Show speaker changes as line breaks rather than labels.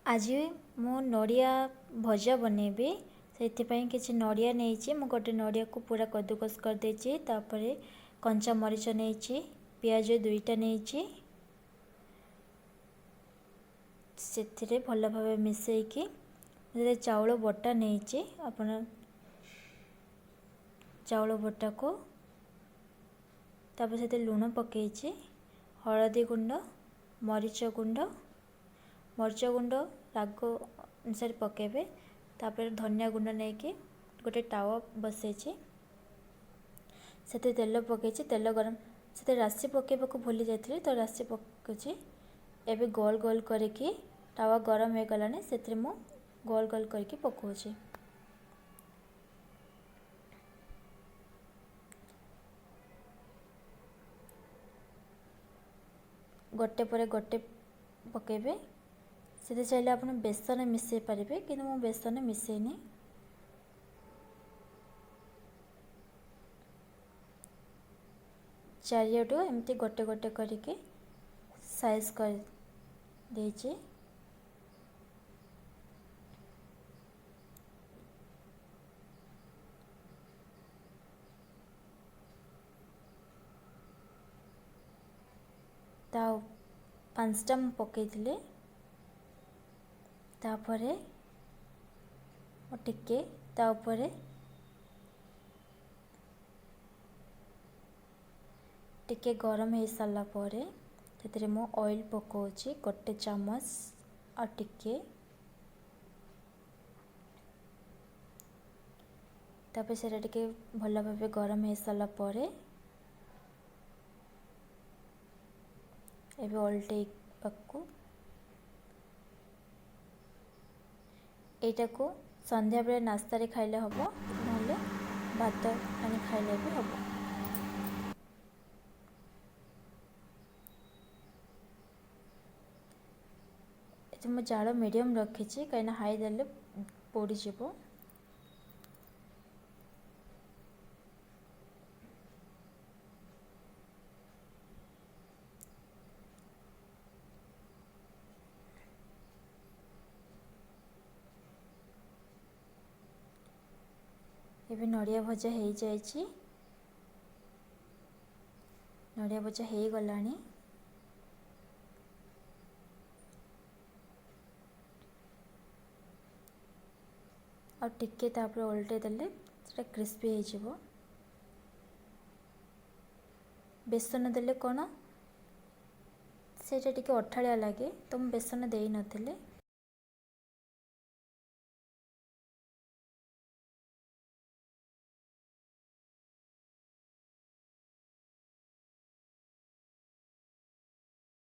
आज मु नड़िया भजा बनैबी से किसी नड़िया नहीं मु गोटे नड़िया को पूरा कद्दूकस कर देछि तापरे कंचा मरीच नहीं पियाज दुईटा नहीं से भल भाव मिसईकी चाउल बटा नहीं आपण चाउल बटा को तापर से लुण पकई हलदी गुंड मरीच गुंड राग अनुसार पकेबे तापर धनिया गुंड नहीं कि गोटे टावा बसई से तेल पकई तेल गरम से राशि पकेबा को भूली जाती तो राशि पकई एवं गोल गोल करके टावा गरम हो गलानी से मु गोल गोल करके पकाउछि गोटे पर गोटे पकेबे से चाहिए आप बेसन मिसई पारे कि मु बेसन मिसईनी चारियाडू एमती गोटे गोटे करके साइज कर देछि ता पांचटा मु पकईथिले तापरे टिके ता उपरे टिके गरम हो सारा पर से मु ऑयल पकाउछि गोटे चम्मच और टिके तापर से टिके भल भाव गरम हो सारा पर एबे ओल्टे पक्कू एटा को संध्या बेले नास्ता रे खाइले हबो नले भात आनी खाइले भी हबो। एते मु जाळ मीडियम रखिछि कहिना हाई देले पोड़ी जिवो। एबे नड़िया भजा हो जाइछि नड़िया भजा हो गलानी और टिके तापर उल्टे देले सेटा क्रिस्पी हो जिवो। बेसन देले कोन सेटा टिके अठाळिया लागे तो मु बेसन देई नथिले